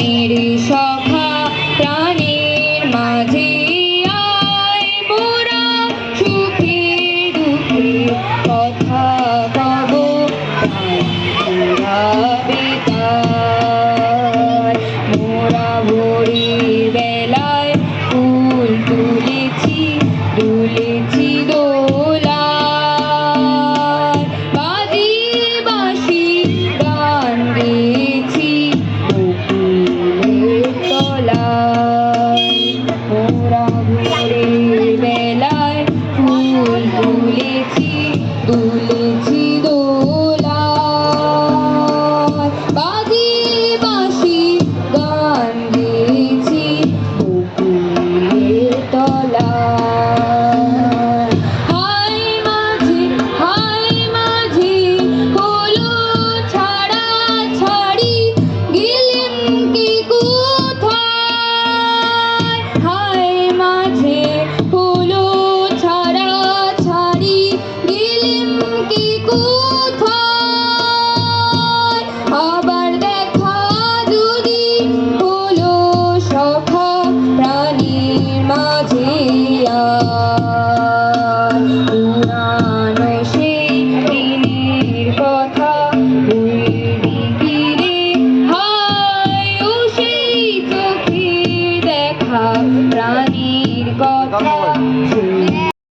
প্রাণের সখা প্রাণের মাঝে আয় মোরা সুখে দুঃখে কথা কব মোরা বেকার মোরা ভোরের বেলায় ফুল তুলেছি দুলেছি দোলায় বাজিয়ে বাঁশি গান গেয়েছি বকুলের তলায় মোরা ভোরের বেলায় ফুল তুলেছি দুলেছি দোলায় বাজিয়ে বাঁশি গান গেয়েছি বকুলের তলায় হায় মাঝে হলো ছাড়াছাড়ি গেলেন কি কোথায় হায় মাঝে হলো ছাড়াছাড়ি গেলেন কি কোথায় আবার দেখা যদি হলো সখা প্রাণীর মাঝে পুরানো সেই দিনের কথা ভুলবি কি রে হায় ও সেই চোখের দেখা প্রাণী